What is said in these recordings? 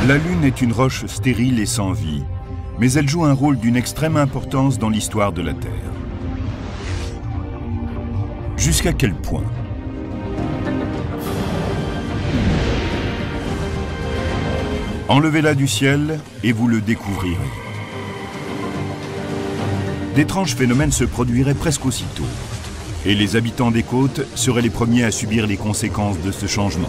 La Lune est une roche stérile et sans vie, mais elle joue un rôle d'une extrême importance dans l'histoire de la Terre. Jusqu'à quel point? Enlevez-la du ciel et vous le découvrirez. D'étranges phénomènes se produiraient presque aussitôt, et les habitants des côtes seraient les premiers à subir les conséquences de ce changement.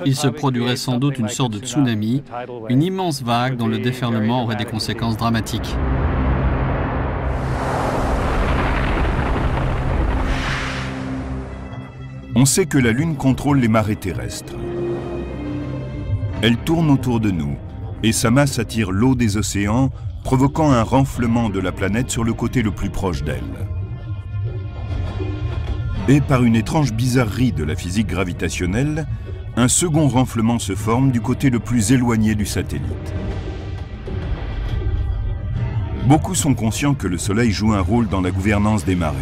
Il se produirait sans doute une sorte de tsunami, une immense vague dont le déferlement aurait des conséquences dramatiques. On sait que la Lune contrôle les marées terrestres. Elle tourne autour de nous, et sa masse attire l'eau des océans, provoquant un renflement de la planète sur le côté le plus proche d'elle. Et par une étrange bizarrerie de la physique gravitationnelle, un second renflement se forme du côté le plus éloigné du satellite. Beaucoup sont conscients que le Soleil joue un rôle dans la gouvernance des marées.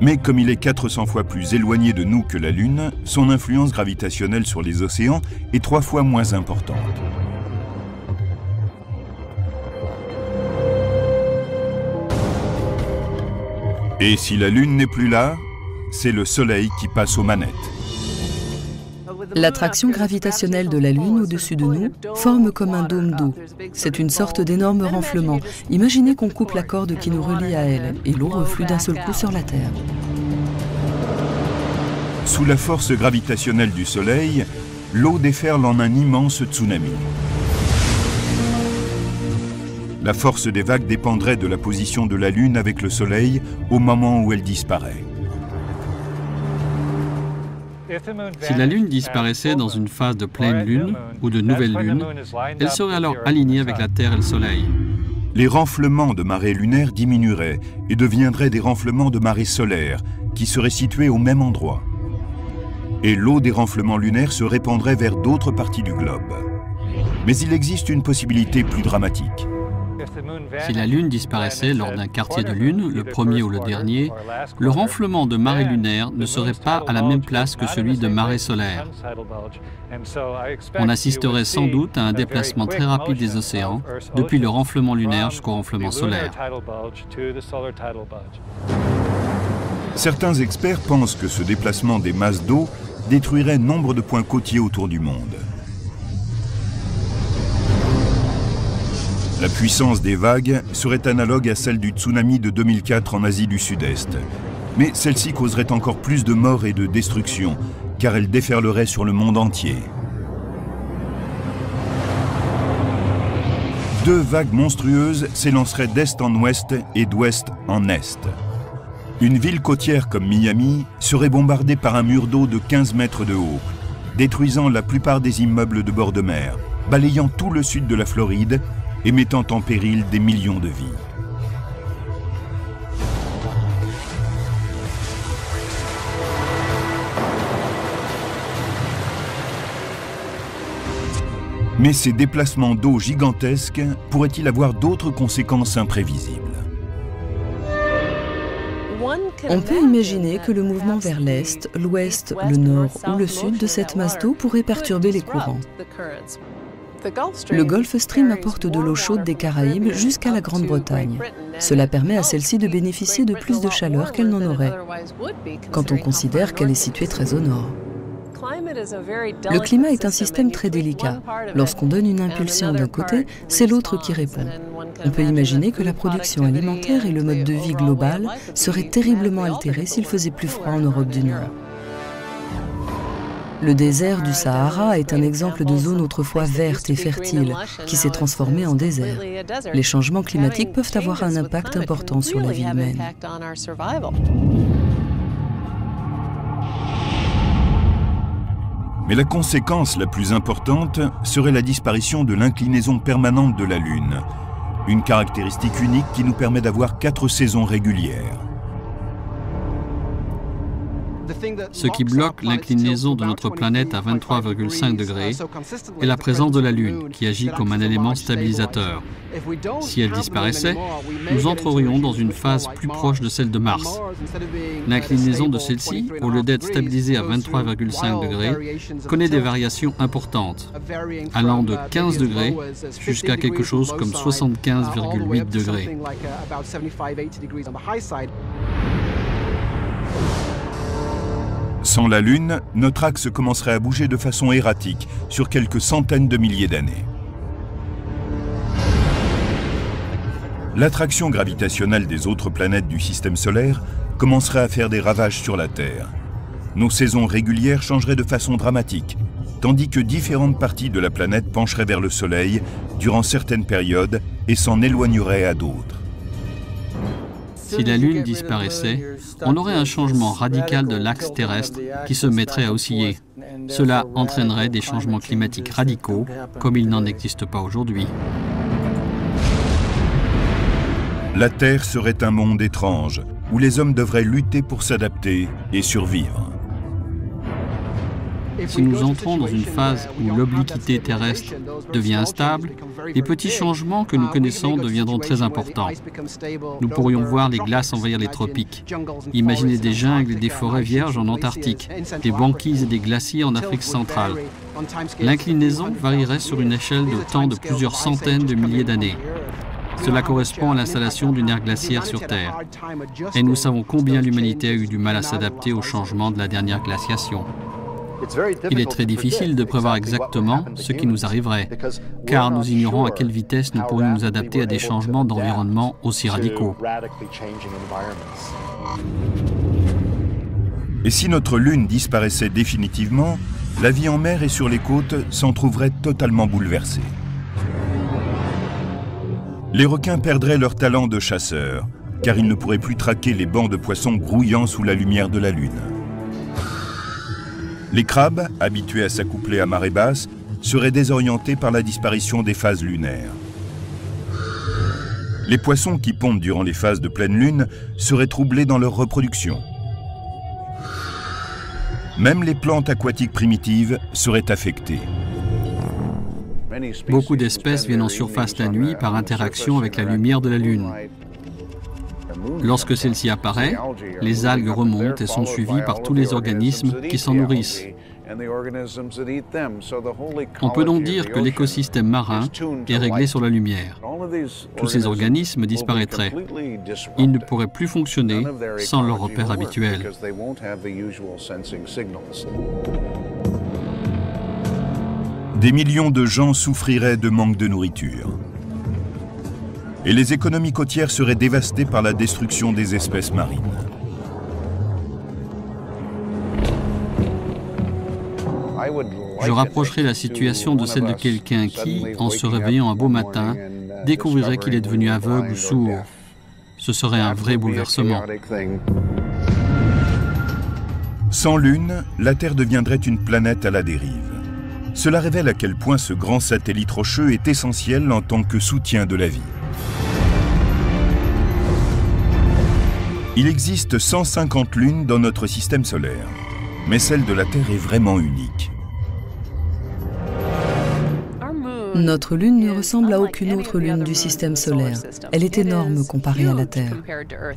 Mais comme il est 400 fois plus éloigné de nous que la Lune, son influence gravitationnelle sur les océans est 3 fois moins importante. Et si la Lune n'est plus là, c'est le Soleil qui passe aux manettes. L'attraction gravitationnelle de la Lune au-dessus de nous forme comme un dôme d'eau. C'est une sorte d'énorme renflement. Imaginez qu'on coupe la corde qui nous relie à elle et l'eau reflue d'un seul coup sur la Terre. Sous la force gravitationnelle du Soleil, l'eau déferle en un immense tsunami. La force des vagues dépendrait de la position de la Lune avec le Soleil au moment où elle disparaît. Si la Lune disparaissait dans une phase de pleine Lune ou de nouvelle Lune, elle serait alors alignée avec la Terre et le Soleil. Les renflements de marée lunaire diminueraient et deviendraient des renflements de marée solaire qui seraient situés au même endroit. Et l'eau des renflements lunaires se répandrait vers d'autres parties du globe. Mais il existe une possibilité plus dramatique. Si la Lune disparaissait lors d'un quartier de Lune, le premier ou le dernier, le renflement de marée lunaire ne serait pas à la même place que celui de marée solaire. On assisterait sans doute à un déplacement très rapide des océans, depuis le renflement lunaire jusqu'au renflement solaire. Certains experts pensent que ce déplacement des masses d'eau détruirait nombre de points côtiers autour du monde. La puissance des vagues serait analogue à celle du tsunami de 2004 en Asie du Sud-Est. Mais celle-ci causerait encore plus de morts et de destruction, car elle déferlerait sur le monde entier. Deux vagues monstrueuses s'élanceraient d'est en ouest et d'ouest en est. Une ville côtière comme Miami serait bombardée par un mur d'eau de 15 mètres de haut, détruisant la plupart des immeubles de bord de mer, balayant tout le sud de la Floride et mettant en péril des millions de vies. Mais ces déplacements d'eau gigantesques pourraient-ils avoir d'autres conséquences imprévisibles? On peut imaginer que le mouvement vers l'est, l'ouest, le nord ou le sud de cette masse d'eau pourrait perturber les courants. Le Gulf Stream apporte de l'eau chaude des Caraïbes jusqu'à la Grande-Bretagne. Cela permet à celle-ci de bénéficier de plus de chaleur qu'elle n'en aurait, quand on considère qu'elle est située très au nord. Le climat est un système très délicat. Lorsqu'on donne une impulsion d'un côté, c'est l'autre qui répond. On peut imaginer que la production alimentaire et le mode de vie global seraient terriblement altérés s'il faisait plus froid en Europe du Nord. Le désert du Sahara est un exemple de zone autrefois verte et fertile, qui s'est transformée en désert. Les changements climatiques peuvent avoir un impact important sur la vie humaine. Mais la conséquence la plus importante serait la disparition de l'inclinaison permanente de la Lune, une caractéristique unique qui nous permet d'avoir 4 saisons régulières. Ce qui bloque l'inclinaison de notre planète à 23,5 degrés est la présence de la Lune, qui agit comme un élément stabilisateur. Si elle disparaissait, nous entrerions dans une phase plus proche de celle de Mars. L'inclinaison de celle-ci, au lieu d'être stabilisée à 23,5 degrés, connaît des variations importantes, allant de 15 degrés jusqu'à quelque chose comme 75,8 degrés. Sans la Lune, notre axe commencerait à bouger de façon erratique sur quelques centaines de milliers d'années. L'attraction gravitationnelle des autres planètes du système solaire commencerait à faire des ravages sur la Terre. Nos saisons régulières changeraient de façon dramatique, tandis que différentes parties de la planète pencheraient vers le Soleil durant certaines périodes et s'en éloigneraient à d'autres. Si la Lune disparaissait, on aurait un changement radical de l'axe terrestre qui se mettrait à osciller. Cela entraînerait des changements climatiques radicaux, comme il n'en existe pas aujourd'hui. La Terre serait un monde étrange, où les hommes devraient lutter pour s'adapter et survivre. Si nous entrons dans une phase où l'obliquité terrestre devient instable, les petits changements que nous connaissons deviendront très importants. Nous pourrions voir les glaces envahir les tropiques, imaginer des jungles et des forêts vierges en Antarctique, des banquises et des glaciers en Afrique centrale. L'inclinaison varierait sur une échelle de temps de plusieurs centaines de milliers d'années. Cela correspond à l'installation d'une ère glaciaire sur Terre. Et nous savons combien l'humanité a eu du mal à s'adapter au changement de la dernière glaciation. Il est très difficile de prévoir exactement ce qui nous arriverait, car nous ignorons à quelle vitesse nous pourrions nous adapter à des changements d'environnement aussi radicaux. Et si notre Lune disparaissait définitivement, la vie en mer et sur les côtes s'en trouverait totalement bouleversée. Les requins perdraient leur talent de chasseurs, car ils ne pourraient plus traquer les bancs de poissons grouillant sous la lumière de la Lune. Les crabes, habitués à s'accoupler à marée basse, seraient désorientés par la disparition des phases lunaires. Les poissons qui pondent durant les phases de pleine lune seraient troublés dans leur reproduction. Même les plantes aquatiques primitives seraient affectées. Beaucoup d'espèces viennent en surface la nuit par interaction avec la lumière de la Lune. Lorsque celle-ci apparaît, les algues remontent et sont suivies par tous les organismes qui s'en nourrissent. On peut donc dire que l'écosystème marin est réglé sur la lumière. Tous ces organismes disparaîtraient. Ils ne pourraient plus fonctionner sans leur repère habituel. Des millions de gens souffriraient de manque de nourriture. Et les économies côtières seraient dévastées par la destruction des espèces marines. Je rapprocherai la situation de celle de quelqu'un qui, en se réveillant un beau matin, découvrirait qu'il est devenu aveugle ou sourd. Ce serait un vrai bouleversement. Sans Lune, la Terre deviendrait une planète à la dérive. Cela révèle à quel point ce grand satellite rocheux est essentiel en tant que soutien de la vie. Il existe 150 lunes dans notre système solaire, mais celle de la Terre est vraiment unique. Notre Lune ne ressemble à aucune autre lune du système solaire. Elle est énorme comparée à la Terre.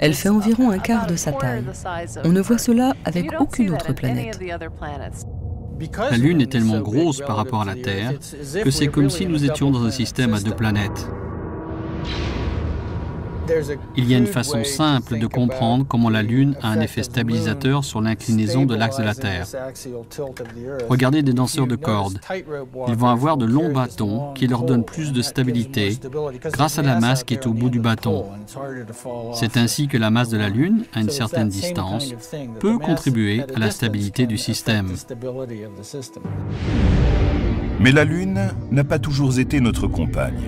Elle fait environ un quart de sa taille. On ne voit cela avec aucune autre planète. La Lune est tellement grosse par rapport à la Terre que c'est comme si nous étions dans un système à deux planètes. Il y a une façon simple de comprendre comment la Lune a un effet stabilisateur sur l'inclinaison de l'axe de la Terre. Regardez des danseurs de cordes. Ils vont avoir de longs bâtons qui leur donnent plus de stabilité grâce à la masse qui est au bout du bâton. C'est ainsi que la masse de la Lune, à une certaine distance, peut contribuer à la stabilité du système. Mais la Lune n'a pas toujours été notre compagne.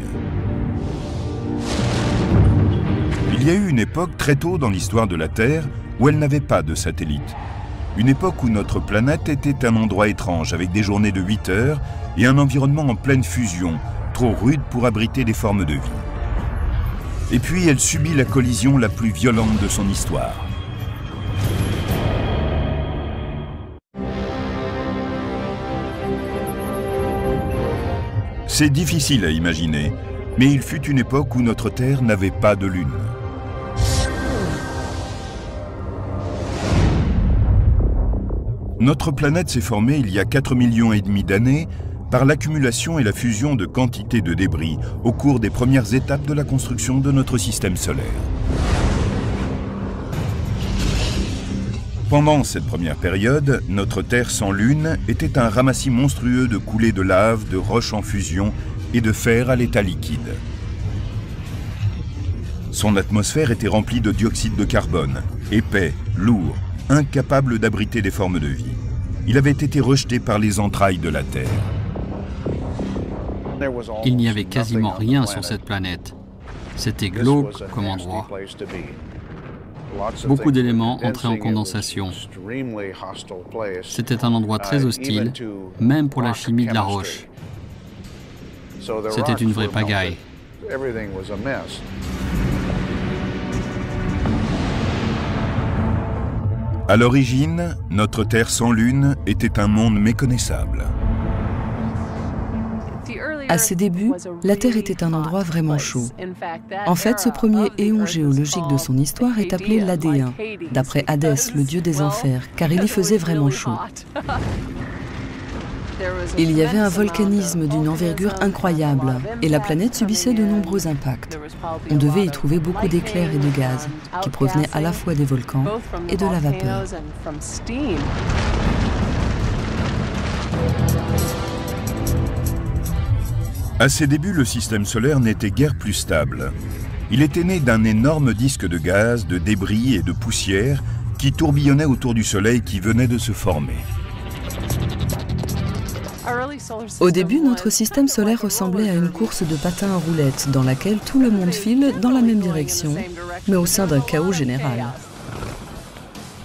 Il y a eu une époque très tôt dans l'histoire de la Terre où elle n'avait pas de satellite. Une époque où notre planète était un endroit étrange avec des journées de 8 heures et un environnement en pleine fusion, trop rude pour abriter des formes de vie. Et puis elle subit la collision la plus violente de son histoire. C'est difficile à imaginer, mais il fut une époque où notre Terre n'avait pas de lune. Notre planète s'est formée il y a 4,5 millions d'années par l'accumulation et la fusion de quantités de débris au cours des premières étapes de la construction de notre système solaire. Pendant cette première période, notre Terre sans lune était un ramassis monstrueux de coulées de lave, de roches en fusion et de fer à l'état liquide. Son atmosphère était remplie de dioxyde de carbone, épais, lourd, incapable d'abriter des formes de vie. Il avait été rejeté par les entrailles de la Terre. Il n'y avait quasiment rien sur cette planète. C'était glauque comme endroit. Beaucoup d'éléments entraient en condensation. C'était un endroit très hostile, même pour la chimie de la roche. C'était une vraie pagaille. À l'origine, notre Terre sans lune était un monde méconnaissable. À ses débuts, la Terre était un endroit vraiment chaud. En fait, ce premier éon géologique de son histoire est appelé l'Adéen, d'après Hadès, le dieu des enfers, car il y faisait vraiment chaud. Il y avait un volcanisme d'une envergure incroyable, et la planète subissait de nombreux impacts. On devait y trouver beaucoup d'éclairs et de gaz, qui provenaient à la fois des volcans et de la vapeur. À ses débuts, le système solaire n'était guère plus stable. Il était né d'un énorme disque de gaz, de débris et de poussière qui tourbillonnait autour du Soleil qui venait de se former. Au début, notre système solaire ressemblait à une course de patins à roulettes dans laquelle tout le monde file dans la même direction, mais au sein d'un chaos général.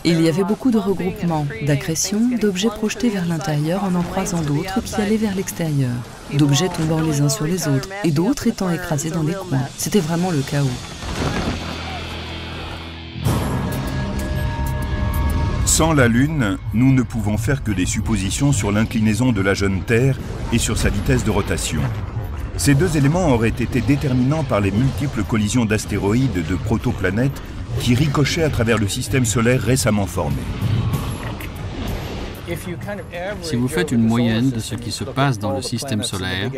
Il y avait beaucoup de regroupements, d'accrétions, d'objets projetés vers l'intérieur en croisant d'autres qui allaient vers l'extérieur, d'objets tombant les uns sur les autres et d'autres étant écrasés dans les coins. C'était vraiment le chaos. Sans la Lune, nous ne pouvons faire que des suppositions sur l'inclinaison de la jeune Terre et sur sa vitesse de rotation. Ces deux éléments auraient été déterminants par les multiples collisions d'astéroïdes de protoplanètes qui ricochaient à travers le système solaire récemment formé. Si vous faites une moyenne de ce qui se passe dans le système solaire,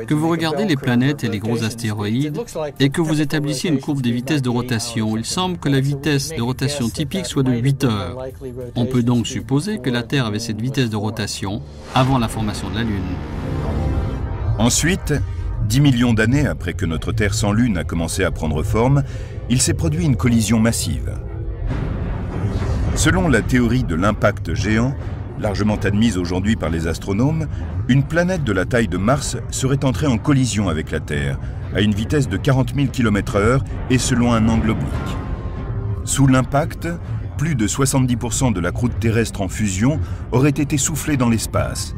que vous regardez les planètes et les gros astéroïdes, et que vous établissiez une courbe des vitesses de rotation, il semble que la vitesse de rotation typique soit de 8 heures. On peut donc supposer que la Terre avait cette vitesse de rotation avant la formation de la Lune. Ensuite, 10 millions d'années après que notre Terre sans Lune a commencé à prendre forme, il s'est produit une collision massive. Selon la théorie de l'impact géant, largement admise aujourd'hui par les astronomes, une planète de la taille de Mars serait entrée en collision avec la Terre, à une vitesse de 40 000 km/h et selon un angle oblique. Sous l'impact, plus de 70% de la croûte terrestre en fusion aurait été soufflée dans l'espace.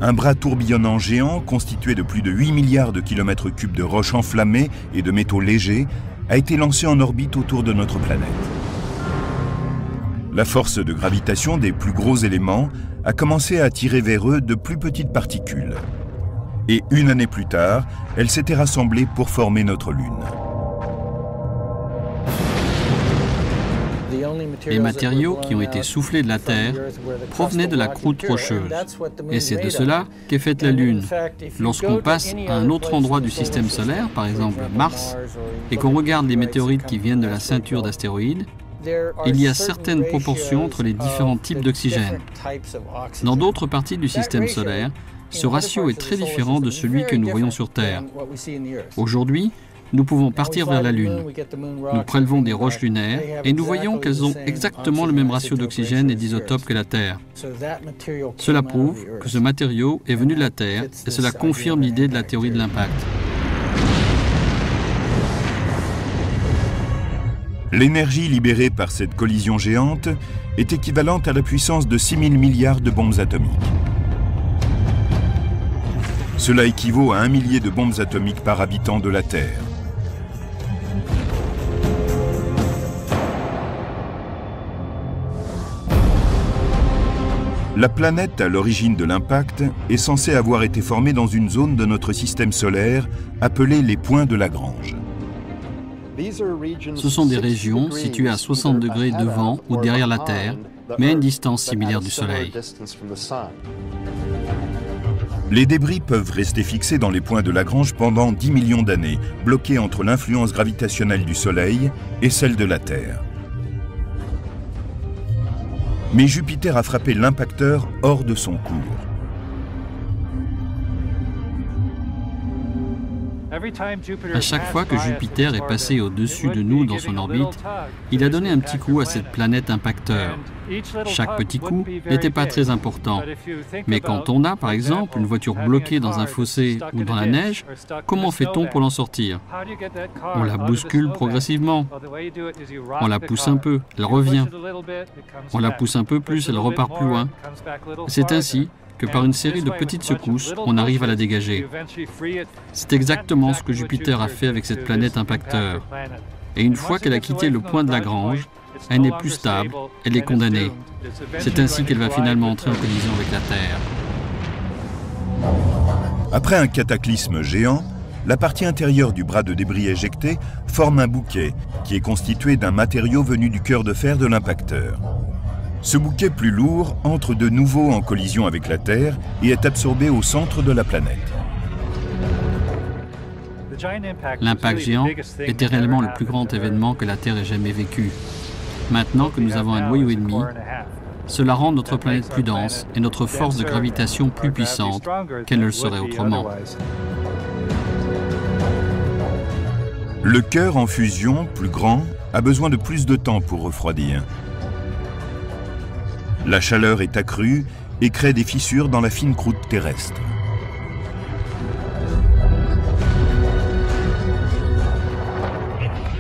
Un bras tourbillonnant géant, constitué de plus de 8 milliards de kilomètres cubes de roches enflammées et de métaux légers, a été lancé en orbite autour de notre planète. La force de gravitation des plus gros éléments a commencé à attirer vers eux de plus petites particules. Et une année plus tard, elles s'étaient rassemblées pour former notre Lune. Les matériaux qui ont été soufflés de la Terre provenaient de la croûte rocheuse. Et c'est de cela qu'est faite la Lune. Lorsqu'on passe à un autre endroit du système solaire, par exemple Mars, et qu'on regarde les météorites qui viennent de la ceinture d'astéroïdes, il y a certaines proportions entre les différents types d'oxygène. Dans d'autres parties du système solaire, ce ratio est très différent de celui que nous voyons sur Terre. Aujourd'hui, nous pouvons partir vers la Lune. Nous prélevons des roches lunaires et nous voyons qu'elles ont exactement le même ratio d'oxygène et d'isotopes que la Terre. Cela prouve que ce matériau est venu de la Terre et cela confirme l'idée de la théorie de l'impact. L'énergie libérée par cette collision géante est équivalente à la puissance de 6 000 milliards de bombes atomiques. Cela équivaut à 1 millier de bombes atomiques par habitant de la Terre. La planète à l'origine de l'impact est censée avoir été formée dans une zone de notre système solaire appelée les points de Lagrange. Ce sont des régions situées à 60 degrés devant ou derrière la Terre, mais à une distance similaire du Soleil. Les débris peuvent rester fixés dans les points de Lagrange pendant 10 millions d'années, bloqués entre l'influence gravitationnelle du Soleil et celle de la Terre. Mais Jupiter a frappé l'impacteur hors de son cours. À chaque fois que Jupiter est passé au-dessus de nous dans son orbite, il a donné un petit coup à cette planète impacteur. Chaque petit coup n'était pas très important. Mais quand on a, par exemple, une voiture bloquée dans un fossé ou dans la neige, comment fait-on pour l'en sortir? On la bouscule progressivement. On la pousse un peu, elle revient. On la pousse un peu plus, elle repart plus loin. C'est ainsi que par une série de petites secousses, on arrive à la dégager. C'est exactement ce que Jupiter a fait avec cette planète impacteur. Et une fois qu'elle a quitté le point de Lagrange, elle n'est plus stable, elle est condamnée. C'est ainsi qu'elle va finalement entrer en collision avec la Terre. Après un cataclysme géant, la partie intérieure du bras de débris éjecté forme un bouquet qui est constitué d'un matériau venu du cœur de fer de l'impacteur. Ce bouquet plus lourd entre de nouveau en collision avec la Terre et est absorbé au centre de la planète. L'impact géant était réellement le plus grand événement que la Terre ait jamais vécu. Maintenant que nous avons un noyau ennemi, cela rend notre planète plus dense et notre force de gravitation plus puissante qu'elle ne le serait autrement. Le cœur en fusion, plus grand, a besoin de plus de temps pour refroidir. La chaleur est accrue et crée des fissures dans la fine croûte terrestre.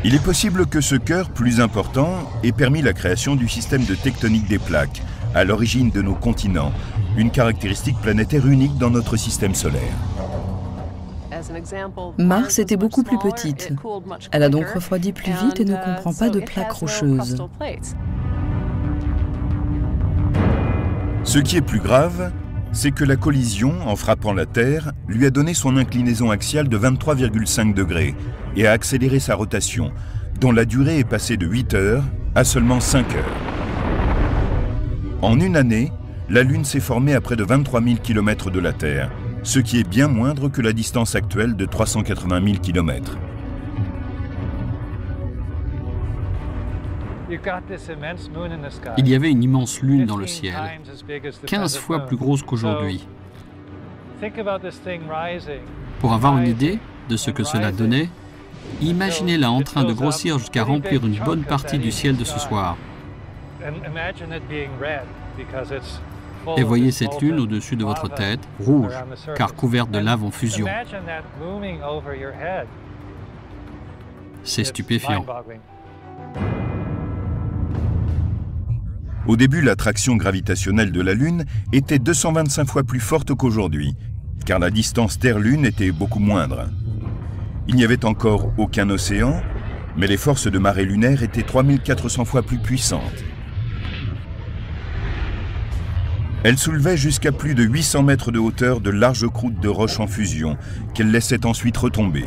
Il est possible que ce cœur plus important ait permis la création du système de tectonique des plaques, à l'origine de nos continents, une caractéristique planétaire unique dans notre système solaire. Mars était beaucoup plus petite. Elle a donc refroidi plus vite et ne comprend pas de plaques rocheuses. Ce qui est plus grave, c'est que la collision, en frappant la Terre, lui a donné son inclinaison axiale de 23,5 degrés et a accéléré sa rotation, dont la durée est passée de 8 heures à seulement 5 heures. En une année, la Lune s'est formée à près de 23 000 km de la Terre, ce qui est bien moindre que la distance actuelle de 380 000 km. Il y avait une immense lune dans le ciel, 15 fois plus grosse qu'aujourd'hui. Pour avoir une idée de ce que cela donnait, imaginez-la en train de grossir jusqu'à remplir une bonne partie du ciel de ce soir. Et voyez cette lune au-dessus de votre tête, rouge, car couverte de lave en fusion. C'est stupéfiant. Au début, l'attraction gravitationnelle de la Lune était 225 fois plus forte qu'aujourd'hui, car la distance Terre-Lune était beaucoup moindre. Il n'y avait encore aucun océan, mais les forces de marée lunaire étaient 3400 fois plus puissantes. Elle soulevait jusqu'à plus de 800 mètres de hauteur de larges croûtes de roches en fusion, qu'elle laissait ensuite retomber,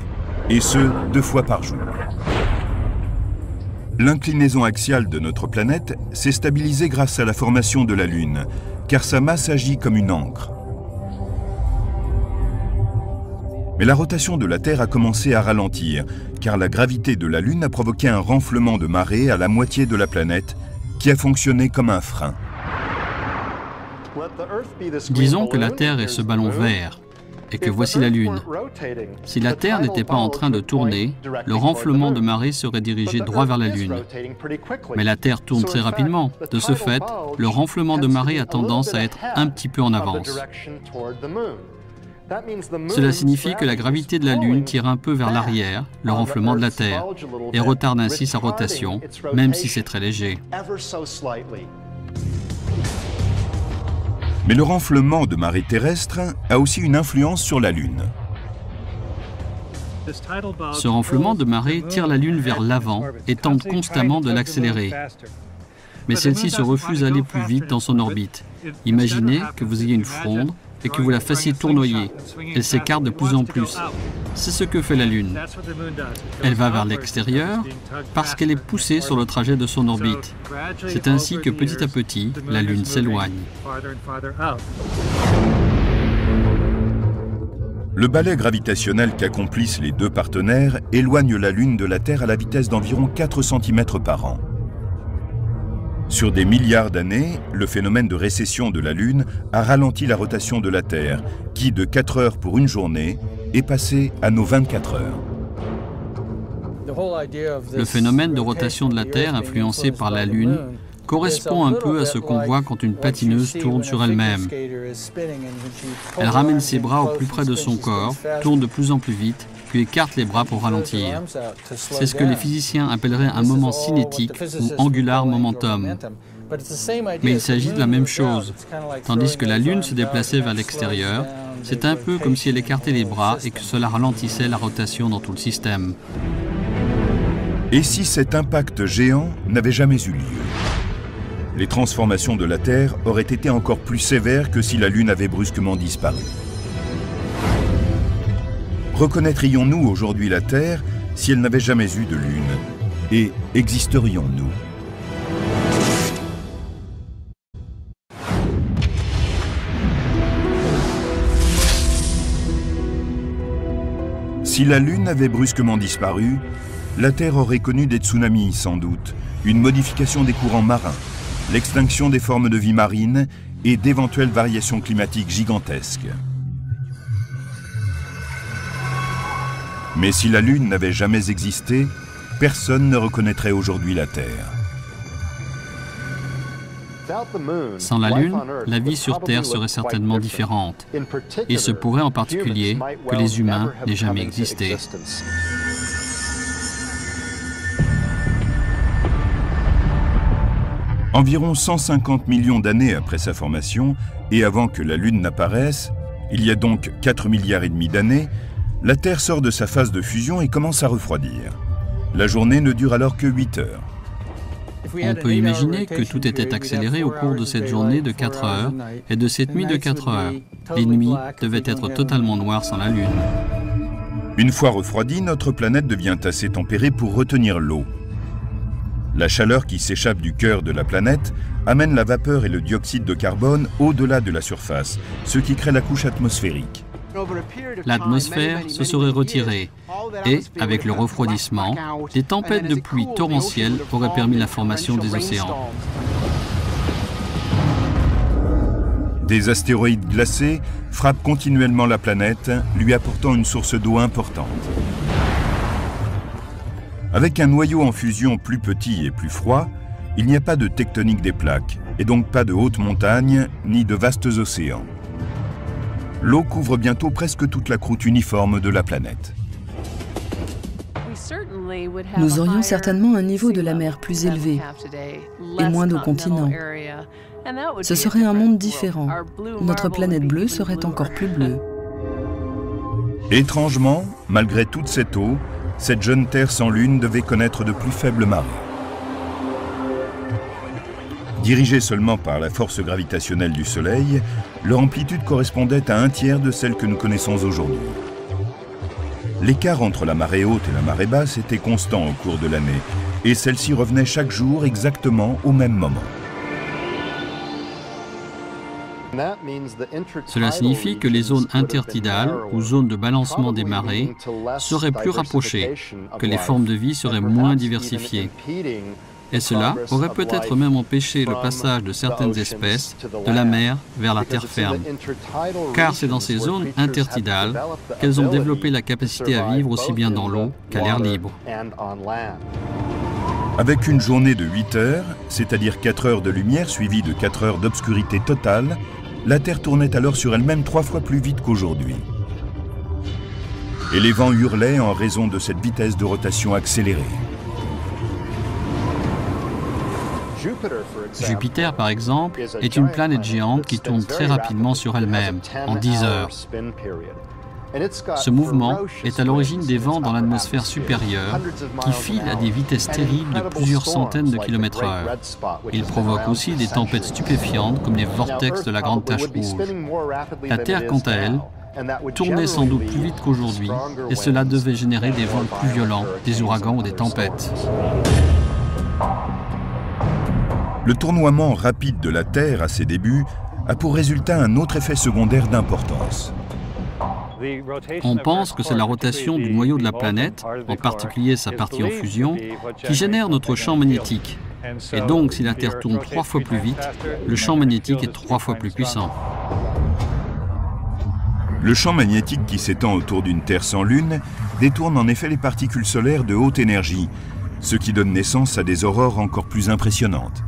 et ce, 2 fois par jour. L'inclinaison axiale de notre planète s'est stabilisée grâce à la formation de la Lune, car sa masse agit comme une ancre. Mais la rotation de la Terre a commencé à ralentir, car la gravité de la Lune a provoqué un renflement de marée à la moitié de la planète, qui a fonctionné comme un frein. Disons que la Terre est ce ballon vert, et que voici la Lune. Si la Terre n'était pas en train de tourner, le renflement de marée serait dirigé droit vers la Lune. Mais la Terre tourne très rapidement. De ce fait, le renflement de marée a tendance à être un petit peu en avance. Cela signifie que la gravité de la Lune tire un peu vers l'arrière, le renflement de la Terre, et retarde ainsi sa rotation, même si c'est très léger. Mais le renflement de marée terrestre a aussi une influence sur la Lune. Ce renflement de marée tire la Lune vers l'avant et tente constamment de l'accélérer. Mais celle-ci se refuse à aller plus vite dans son orbite Imaginez que vous ayez une fronde et que vous la fassiez tournoyer. Elle s'écarte de plus en plus. C'est ce que fait la Lune. Elle va vers l'extérieur parce qu'elle est poussée sur le trajet de son orbite. C'est ainsi que petit à petit, la Lune s'éloigne. Le balai gravitationnel qu'accomplissent les deux partenaires éloigne la Lune de la Terre à la vitesse d'environ 4 cm par an. Sur des milliards d'années, le phénomène de récession de la Lune a ralenti la rotation de la Terre, qui, de 4 heures pour une journée, est passée à nos 24 heures. Le phénomène de rotation de la Terre influencé par la Lune correspond un peu à ce qu'on voit quand une patineuse tourne sur elle-même. Elle ramène ses bras au plus près de son corps, tourne de plus en plus vite, puis écarte les bras pour ralentir. C'est ce que les physiciens appelleraient un moment cinétique ou angular momentum. Mais il s'agit de la même chose. Tandis que la Lune se déplaçait vers l'extérieur, c'est un peu comme si elle écartait les bras et que cela ralentissait la rotation dans tout le système. Et si cet impact géant n'avait jamais eu lieu? Les transformations de la Terre auraient été encore plus sévères que si la Lune avait brusquement disparu. Reconnaîtrions-nous aujourd'hui la Terre si elle n'avait jamais eu de Lune? Et existerions-nous? Si la Lune avait brusquement disparu, la Terre aurait connu des tsunamis sans doute, une modification des courants marins, l'extinction des formes de vie marine et d'éventuelles variations climatiques gigantesques. Mais si la Lune n'avait jamais existé, personne ne reconnaîtrait aujourd'hui la Terre. Sans la Lune, la vie sur Terre serait certainement différente. Il se pourrait en particulier que les humains n'aient jamais existé. Environ 150 millions d'années après sa formation, et avant que la Lune n'apparaisse, il y a donc 4 milliards et demi d'années, la Terre sort de sa phase de fusion et commence à refroidir. La journée ne dure alors que 8 heures. On peut imaginer que tout était accéléré au cours de cette journée de 4 heures et de cette nuit de 4 heures. Les nuits devaient être totalement noires sans la Lune. Une fois refroidie, notre planète devient assez tempérée pour retenir l'eau. La chaleur qui s'échappe du cœur de la planète amène la vapeur et le dioxyde de carbone au-delà de la surface, ce qui crée la couche atmosphérique. L'atmosphère se serait retirée et, avec le refroidissement, des tempêtes de pluie torrentielles auraient permis la formation des océans. Des astéroïdes glacés frappent continuellement la planète, lui apportant une source d'eau importante. Avec un noyau en fusion plus petit et plus froid, il n'y a pas de tectonique des plaques, et donc pas de hautes montagnes, ni de vastes océans. L'eau couvre bientôt presque toute la croûte uniforme de la planète. Nous aurions certainement un niveau de la mer plus élevé et moins de continents. Ce serait un monde différent. Notre planète bleue serait encore plus bleue. Étrangement, malgré toute cette eau, cette jeune Terre sans Lune devait connaître de plus faibles marées. Dirigée seulement par la force gravitationnelle du Soleil, leur amplitude correspondait à 1/3 de celle que nous connaissons aujourd'hui. L'écart entre la marée haute et la marée basse était constant au cours de l'année, et celle-ci revenait chaque jour exactement au même moment. Cela signifie que les zones intertidales, ou zones de balancement des marées, seraient plus rapprochées, que les formes de vie seraient moins diversifiées. Et cela aurait peut-être même empêché le passage de certaines espèces de la mer vers la terre ferme. Car c'est dans ces zones intertidales qu'elles ont développé la capacité à vivre aussi bien dans l'eau qu'à l'air libre. Avec une journée de 8 heures, c'est-à-dire 4 heures de lumière suivies de 4 heures d'obscurité totale, la Terre tournait alors sur elle-même 3 fois plus vite qu'aujourd'hui. Et les vents hurlaient en raison de cette vitesse de rotation accélérée. Jupiter, par exemple, est une planète géante qui tourne très rapidement sur elle-même, en 10 heures. Ce mouvement est à l'origine des vents dans l'atmosphère supérieure qui filent à des vitesses terribles de plusieurs centaines de kilomètres/heure. Il provoque aussi des tempêtes stupéfiantes comme les vortex de la Grande Tache Rouge. La Terre, quant à elle, tournait sans doute plus vite qu'aujourd'hui et cela devait générer des vents plus violents, des ouragans ou des tempêtes. Le tournoiement rapide de la Terre à ses débuts a pour résultat un autre effet secondaire d'importance. On pense que c'est la rotation du noyau de la planète, en particulier sa partie en fusion, qui génère notre champ magnétique. Et donc, si la Terre tourne 3 fois plus vite, le champ magnétique est 3 fois plus puissant. Le champ magnétique qui s'étend autour d'une Terre sans Lune détourne en effet les particules solaires de haute énergie, ce qui donne naissance à des aurores encore plus impressionnantes.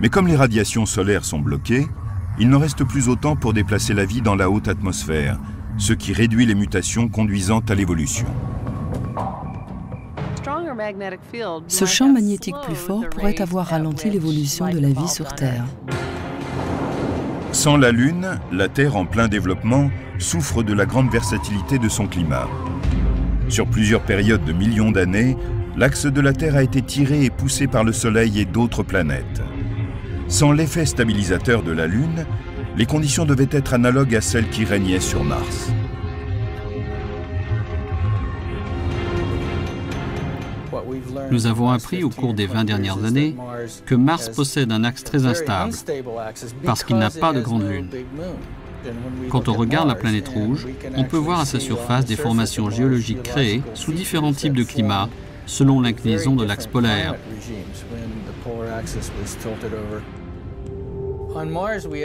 Mais comme les radiations solaires sont bloquées, il n'en reste plus autant pour déplacer la vie dans la haute atmosphère, ce qui réduit les mutations conduisant à l'évolution. Ce champ magnétique plus fort pourrait avoir ralenti l'évolution de la vie sur Terre. Sans la Lune, la Terre en plein développement souffre de la grande versatilité de son climat. Sur plusieurs périodes de millions d'années, l'axe de la Terre a été tiré et poussé par le Soleil et d'autres planètes. Sans l'effet stabilisateur de la Lune, les conditions devaient être analogues à celles qui régnaient sur Mars. Nous avons appris au cours des 20 dernières années que Mars possède un axe très instable, parce qu'il n'a pas de grande lune. Quand on regarde la planète rouge, on peut voir à sa surface des formations géologiques créées sous différents types de climats, selon l'inclinaison de l'axe polaire.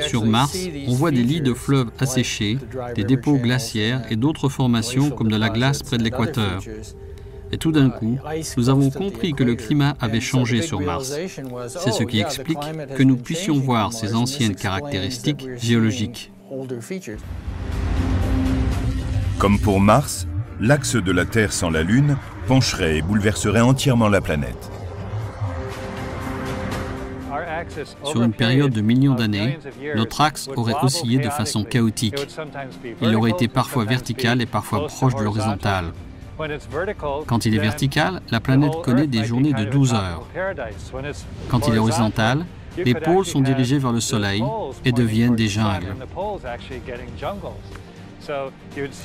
Sur Mars, on voit des lits de fleuves asséchés, des dépôts glaciaires et d'autres formations comme de la glace près de l'équateur. Et tout d'un coup, nous avons compris que le climat avait changé sur Mars. C'est ce qui explique que nous puissions voir ces anciennes caractéristiques géologiques. Comme pour Mars, l'axe de la Terre sans la Lune pencherait et bouleverserait entièrement la planète. Sur une période de millions d'années, notre axe aurait oscillé de façon chaotique. Il aurait été parfois vertical et parfois proche de l'horizontale. Quand il est vertical, la planète connaît des journées de 12 heures. Quand il est horizontal, les pôles sont dirigés vers le Soleil et deviennent des jungles.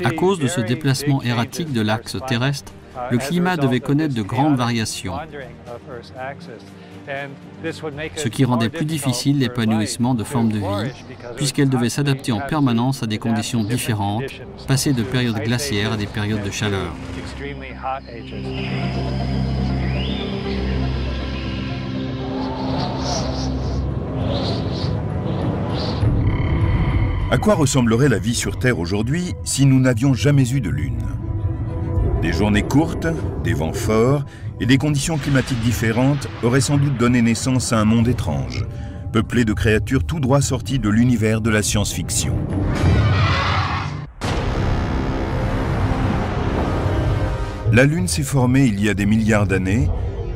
À cause de ce déplacement erratique de l'axe terrestre, le climat devait connaître de grandes variations, ce qui rendait plus difficile l'épanouissement de formes de vie, puisqu'elles devaient s'adapter en permanence à des conditions différentes, passer de périodes glaciaires à des périodes de chaleur. À quoi ressemblerait la vie sur Terre aujourd'hui si nous n'avions jamais eu de Lune? Des journées courtes, des vents forts et des conditions climatiques différentes auraient sans doute donné naissance à un monde étrange, peuplé de créatures tout droit sorties de l'univers de la science-fiction. La Lune s'est formée il y a des milliards d'années,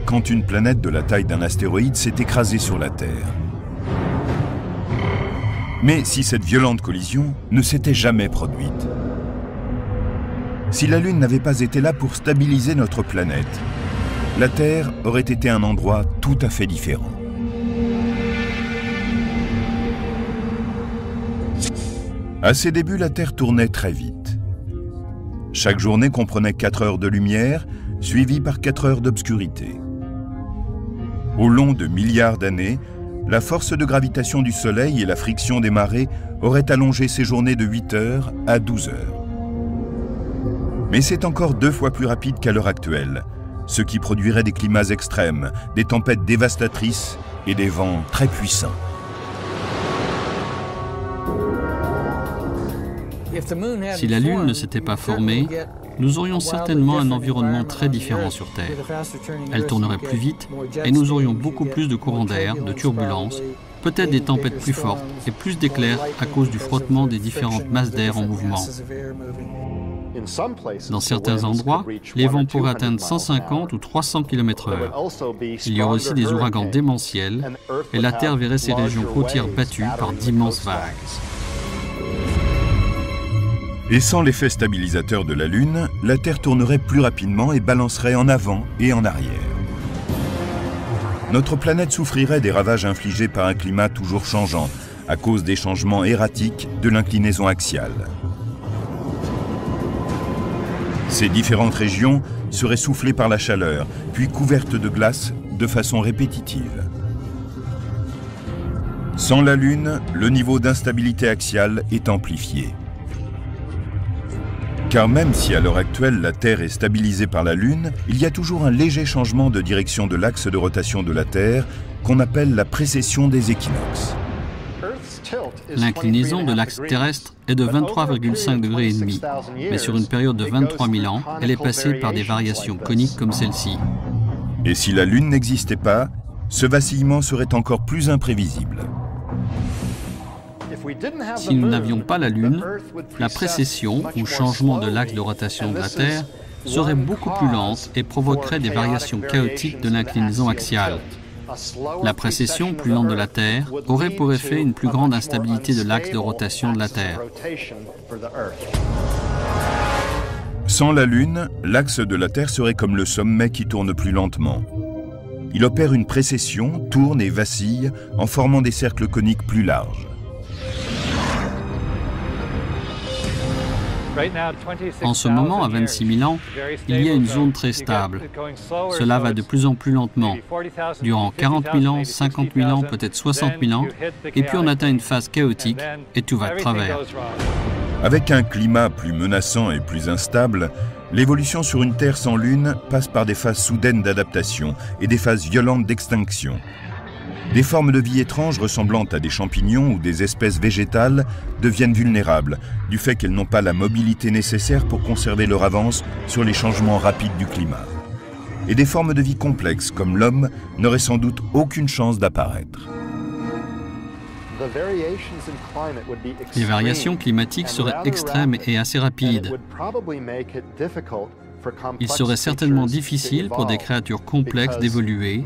quand une planète de la taille d'un astéroïde s'est écrasée sur la Terre. Mais si cette violente collision ne s'était jamais produite? Si la Lune n'avait pas été là pour stabiliser notre planète, la Terre aurait été un endroit tout à fait différent. À ses débuts, la Terre tournait très vite. Chaque journée comprenait 4 heures de lumière, suivie par 4 heures d'obscurité. Au long de milliards d'années, la force de gravitation du Soleil et la friction des marées auraient allongé ces journées de 8 heures à 12 heures. Mais c'est encore 2 fois plus rapide qu'à l'heure actuelle, ce qui produirait des climats extrêmes, des tempêtes dévastatrices et des vents très puissants. Si la Lune ne s'était pas formée, nous aurions certainement un environnement très différent sur Terre. Elle tournerait plus vite et nous aurions beaucoup plus de courants d'air, de turbulences, peut-être des tempêtes plus fortes et plus d'éclairs à cause du frottement des différentes masses d'air en mouvement. Dans certains endroits, les vents pourraient atteindre 150 ou 300 km/h. Il y aurait aussi des ouragans démentiels et la Terre verrait ses régions côtières battues par d'immenses vagues. Et sans l'effet stabilisateur de la Lune, la Terre tournerait plus rapidement et balancerait en avant et en arrière. Notre planète souffrirait des ravages infligés par un climat toujours changeant, à cause des changements erratiques de l'inclinaison axiale. Ces différentes régions seraient soufflées par la chaleur, puis couvertes de glace de façon répétitive. Sans la Lune, le niveau d'instabilité axiale est amplifié. Car même si à l'heure actuelle la Terre est stabilisée par la Lune, il y a toujours un léger changement de direction de l'axe de rotation de la Terre qu'on appelle la précession des équinoxes. L'inclinaison de l'axe terrestre est de 23,5 degrés et demi, mais sur une période de 23 000 ans, elle est passée par des variations coniques comme celle-ci. Et si la Lune n'existait pas, ce vacillement serait encore plus imprévisible. Si nous n'avions pas la Lune, la précession ou changement de l'axe de rotation de la Terre serait beaucoup plus lente et provoquerait des variations chaotiques de l'inclinaison axiale. La précession plus lente de la Terre aurait pour effet une plus grande instabilité de l'axe de rotation de la Terre. Sans la Lune, l'axe de la Terre serait comme le sommet qui tourne plus lentement. Il opère une précession, tourne et vacille en formant des cercles coniques plus larges. En ce moment, à 26 000 ans, il y a une zone très stable. Cela va de plus en plus lentement. Durant 40 000 ans, 50 000 ans, peut-être 60 000 ans, et puis on atteint une phase chaotique et tout va de travers. Avec un climat plus menaçant et plus instable, l'évolution sur une Terre sans Lune passe par des phases soudaines d'adaptation et des phases violentes d'extinction. Des formes de vie étranges ressemblant à des champignons ou des espèces végétales deviennent vulnérables du fait qu'elles n'ont pas la mobilité nécessaire pour conserver leur avance sur les changements rapides du climat. Et des formes de vie complexes comme l'homme n'auraient sans doute aucune chance d'apparaître. Les variations climatiques seraient extrêmes et assez rapides. Il serait certainement difficile pour des créatures complexes d'évoluer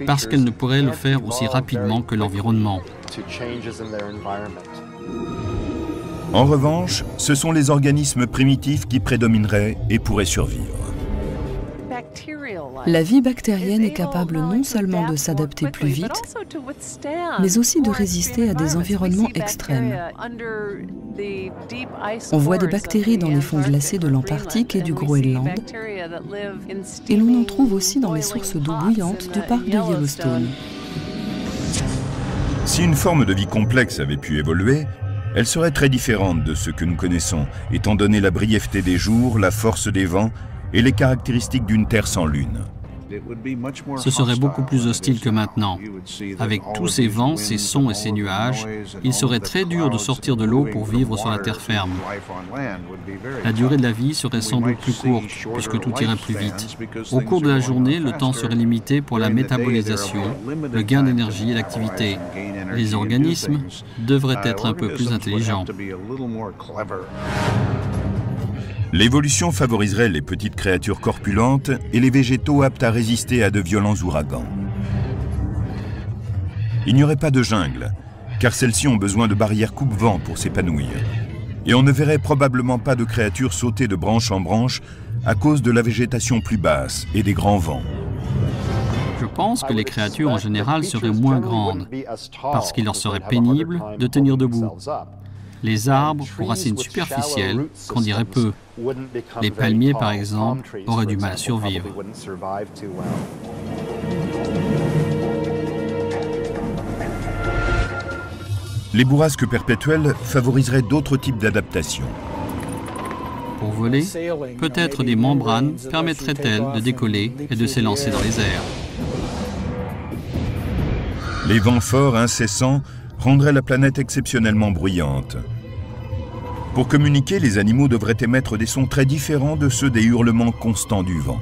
parce qu'elles ne pourraient le faire aussi rapidement que l'environnement. En revanche, ce sont les organismes primitifs qui prédomineraient et pourraient survivre. La vie bactérienne est capable non seulement de s'adapter plus vite, mais aussi de résister à des environnements extrêmes. On voit des bactéries dans les fonds glacés de l'Antarctique et du Groenland, et l'on en trouve aussi dans les sources d'eau bouillante du parc de Yellowstone. Si une forme de vie complexe avait pu évoluer, elle serait très différente de ce que nous connaissons, étant donné la brièveté des jours, la force des vents et les caractéristiques d'une Terre sans Lune. Ce serait beaucoup plus hostile que maintenant. Avec tous ces vents, ces sons et ces nuages, il serait très dur de sortir de l'eau pour vivre sur la terre ferme. La durée de la vie serait sans doute plus courte, puisque tout irait plus vite. Au cours de la journée, le temps serait limité pour la métabolisation, le gain d'énergie et l'activité. Les organismes devraient être un peu plus intelligents. L'évolution favoriserait les petites créatures corpulentes et les végétaux aptes à résister à de violents ouragans. Il n'y aurait pas de jungle, car celles-ci ont besoin de barrières coupe-vent pour s'épanouir. Et on ne verrait probablement pas de créatures sauter de branche en branche à cause de la végétation plus basse et des grands vents. Je pense que les créatures en général seraient moins grandes, parce qu'il leur serait pénible de tenir debout. Les arbres aux racines superficielles grandiraient peu. Les palmiers, par exemple, auraient du mal à survivre. Les bourrasques perpétuelles favoriseraient d'autres types d'adaptations. Pour voler, peut-être des membranes permettraient-elles de décoller et de s'élancer dans les airs. Les vents forts incessants rendraient la planète exceptionnellement bruyante. Pour communiquer, les animaux devraient émettre des sons très différents de ceux des hurlements constants du vent.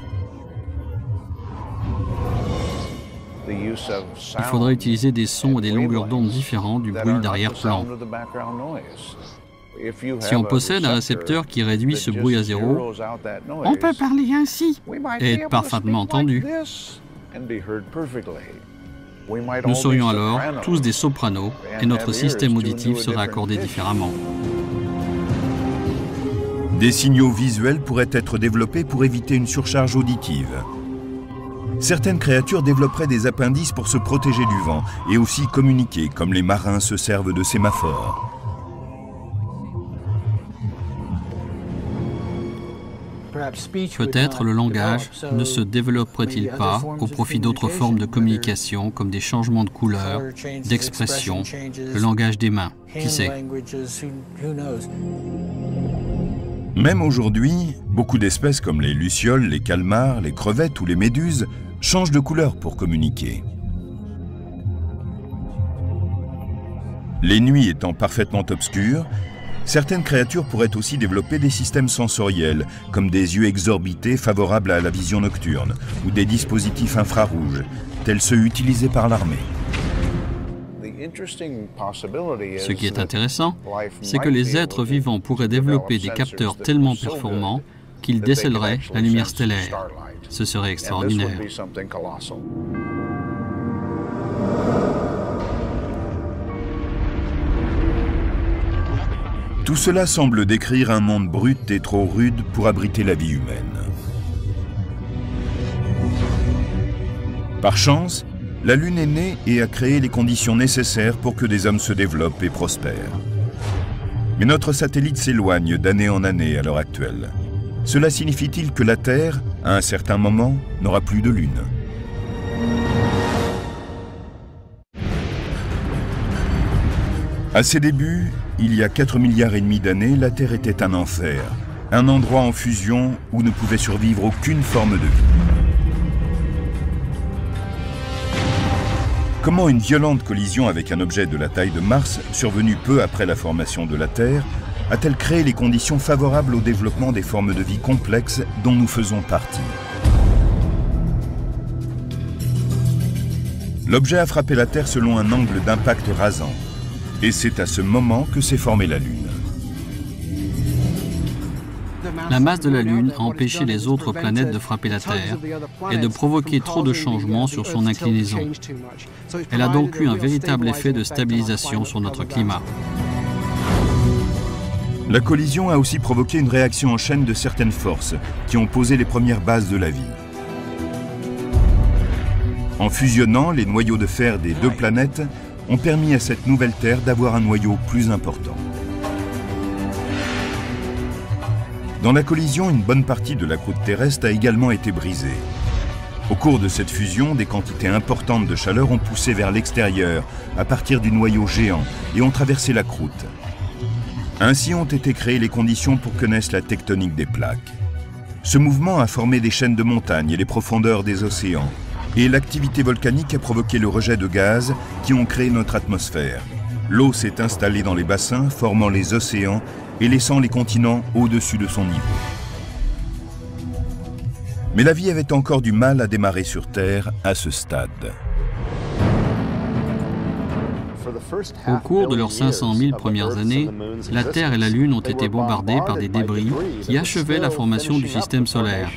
Il faudrait utiliser des sons et des longueurs d'onde différents du bruit d'arrière-plan. Si on possède un récepteur qui réduit ce bruit à zéro, on peut parler ainsi et être parfaitement entendu. Nous serions alors tous des sopranos et notre système auditif serait accordé différemment. Des signaux visuels pourraient être développés pour éviter une surcharge auditive. Certaines créatures développeraient des appendices pour se protéger du vent et aussi communiquer, comme les marins se servent de sémaphores. Peut-être le langage ne se développerait-il pas au profit d'autres formes de communication comme des changements de couleur, d'expression, le langage des mains, qui sait? Même aujourd'hui, beaucoup d'espèces comme les lucioles, les calmars, les crevettes ou les méduses changent de couleur pour communiquer. Les nuits étant parfaitement obscures, certaines créatures pourraient aussi développer des systèmes sensoriels, comme des yeux exorbités favorables à la vision nocturne, ou des dispositifs infrarouges, tels ceux utilisés par l'armée. Ce qui est intéressant, c'est que les êtres vivants pourraient développer des capteurs tellement performants qu'ils décèleraient la lumière stellaire. Ce serait extraordinaire. Tout cela semble décrire un monde brut et trop rude pour abriter la vie humaine. Par chance, la Lune est née et a créé les conditions nécessaires pour que des hommes se développent et prospèrent. Mais notre satellite s'éloigne d'année en année à l'heure actuelle. Cela signifie-t-il que la Terre, à un certain moment, n'aura plus de Lune? À ses débuts, il y a 4,5 milliards d'années, la Terre était un enfer, un endroit en fusion où ne pouvait survivre aucune forme de vie. Comment une violente collision avec un objet de la taille de Mars, survenue peu après la formation de la Terre, a-t-elle créé les conditions favorables au développement des formes de vie complexes dont nous faisons partie? L'objet a frappé la Terre selon un angle d'impact rasant. Et c'est à ce moment que s'est formée la Lune. La masse de la Lune a empêché les autres planètes de frapper la Terre et de provoquer trop de changements sur son inclinaison. Elle a donc eu un véritable effet de stabilisation sur notre climat. La collision a aussi provoqué une réaction en chaîne de certaines forces qui ont posé les premières bases de la vie. En fusionnant les noyaux de fer des deux planètes, ont permis à cette nouvelle Terre d'avoir un noyau plus important. Dans la collision, une bonne partie de la croûte terrestre a également été brisée. Au cours de cette fusion, des quantités importantes de chaleur ont poussé vers l'extérieur à partir du noyau géant et ont traversé la croûte. Ainsi ont été créées les conditions pour que naisse la tectonique des plaques. Ce mouvement a formé des chaînes de montagnes et les profondeurs des océans. Et l'activité volcanique a provoqué le rejet de gaz qui ont créé notre atmosphère. L'eau s'est installée dans les bassins, formant les océans et laissant les continents au-dessus de son niveau. Mais la vie avait encore du mal à démarrer sur Terre à ce stade. Au cours de leurs 500 000 premières années, la Terre et la Lune ont été bombardées par des débris qui achevaient la formation du système solaire.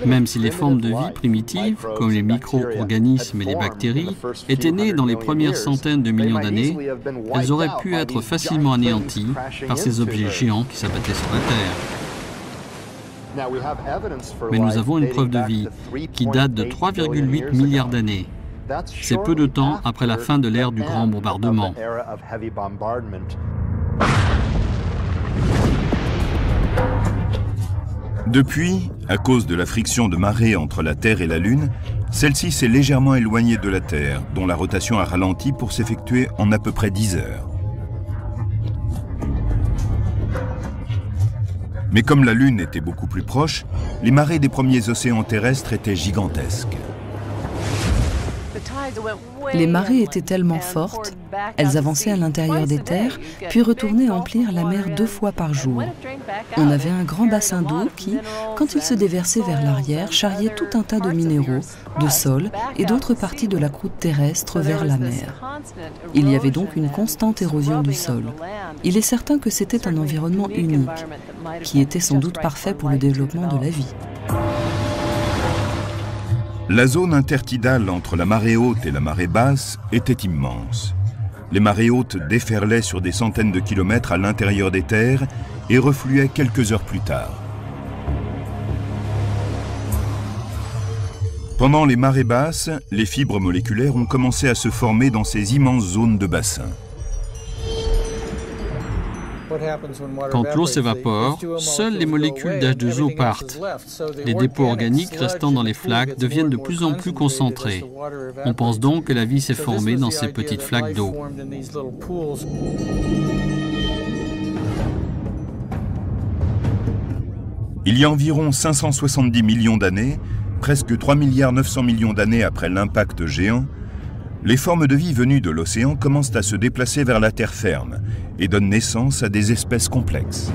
Même si les formes de vie primitives, comme les micro-organismes et les bactéries, étaient nées dans les premières centaines de millions d'années, elles auraient pu être facilement anéanties par ces objets géants qui s'abattaient sur la Terre. Mais nous avons une preuve de vie qui date de 3,8 milliards d'années. C'est peu de temps après la fin de l'ère du grand bombardement. Depuis, à cause de la friction de marée entre la Terre et la Lune, celle-ci s'est légèrement éloignée de la Terre, dont la rotation a ralenti pour s'effectuer en à peu près 10 heures. Mais comme la Lune était beaucoup plus proche, les marées des premiers océans terrestres étaient gigantesques. Les marées étaient tellement fortes, elles avançaient à l'intérieur des terres, puis retournaient emplir la mer 2 fois par jour. On avait un grand bassin d'eau qui, quand il se déversait vers l'arrière, charriait tout un tas de minéraux, de sol et d'autres parties de la croûte terrestre vers la mer. Il y avait donc une constante érosion du sol. Il est certain que c'était un environnement unique, qui était sans doute parfait pour le développement de la vie. La zone intertidale entre la marée haute et la marée basse était immense. Les marées hautes déferlaient sur des centaines de kilomètres à l'intérieur des terres et refluaient quelques heures plus tard. Pendant les marées basses, les fibres moléculaires ont commencé à se former dans ces immenses zones de bassin. Quand l'eau s'évapore, seules les molécules d'H2O partent. Les dépôts organiques restant dans les flaques deviennent de plus en plus concentrés. On pense donc que la vie s'est formée dans ces petites flaques d'eau. Il y a environ 570 millions d'années, presque 3,9 milliards d'années après l'impact géant, les formes de vie venues de l'océan commencent à se déplacer vers la terre ferme et donnent naissance à des espèces complexes.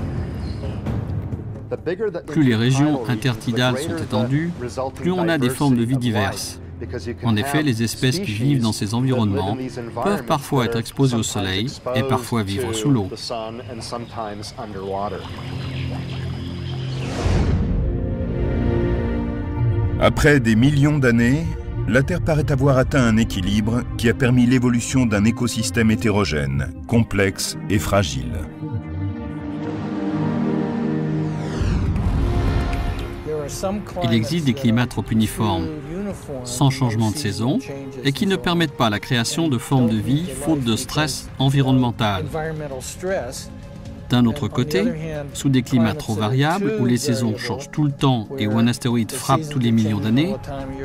Plus les régions intertidales sont étendues, plus on a des formes de vie diverses. En effet, les espèces qui vivent dans ces environnements peuvent parfois être exposées au soleil et parfois vivre sous l'eau. Après des millions d'années, la Terre paraît avoir atteint un équilibre qui a permis l'évolution d'un écosystème hétérogène, complexe et fragile. Il existe des climats trop uniformes, sans changement de saison, et qui ne permettent pas la création de formes de vie faute de stress environnemental. D'un autre côté, sous des climats trop variables, où les saisons changent tout le temps et où un astéroïde frappe tous les millions d'années,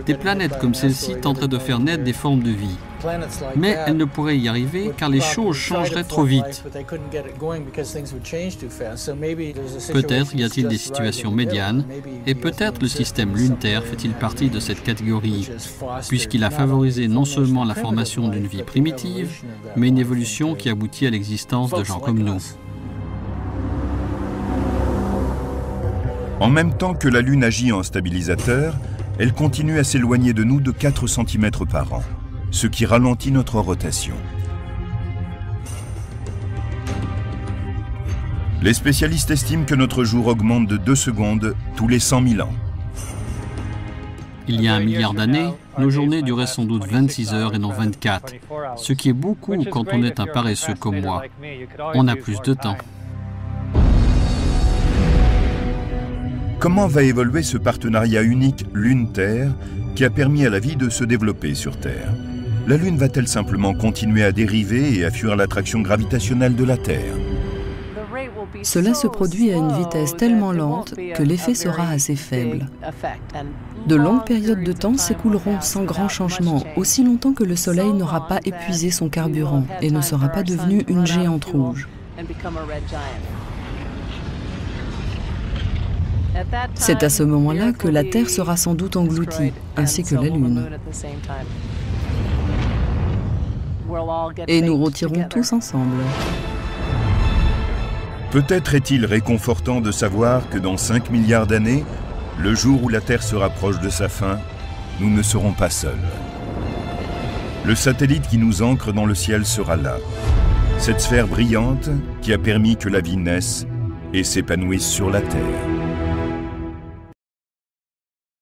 des planètes comme celle-ci tenteraient de faire naître des formes de vie. Mais elles ne pourraient y arriver car les choses changeraient trop vite. Peut-être y a-t-il des situations médianes, et peut-être le système Lune-Terre fait-il partie de cette catégorie, puisqu'il a favorisé non seulement la formation d'une vie primitive, mais une évolution qui aboutit à l'existence de gens comme nous. En même temps que la Lune agit en stabilisateur, elle continue à s'éloigner de nous de 4 cm par an, ce qui ralentit notre rotation. Les spécialistes estiment que notre jour augmente de 2 secondes tous les 100 000 ans. Il y a 1 milliard d'années, nos journées duraient sans doute 26 heures et non 24, ce qui est beaucoup quand on est un paresseux comme moi. On a plus de temps. Comment va évoluer ce partenariat unique Lune-Terre qui a permis à la vie de se développer sur Terre? La Lune va-t-elle simplement continuer à dériver et à fuir l'attraction gravitationnelle de la Terre? Cela se produit à une vitesse tellement lente que l'effet sera assez faible. De longues périodes de temps s'écouleront sans grand changement, aussi longtemps que le Soleil n'aura pas épuisé son carburant et ne sera pas devenu une géante rouge. C'est à ce moment-là que la Terre sera sans doute engloutie, ainsi que la Lune. Et nous rôtirons tous ensemble. Peut-être est-il réconfortant de savoir que dans 5 milliards d'années, le jour où la Terre sera proche de sa fin, nous ne serons pas seuls. Le satellite qui nous ancre dans le ciel sera là. Cette sphère brillante qui a permis que la vie naisse et s'épanouisse sur la Terre.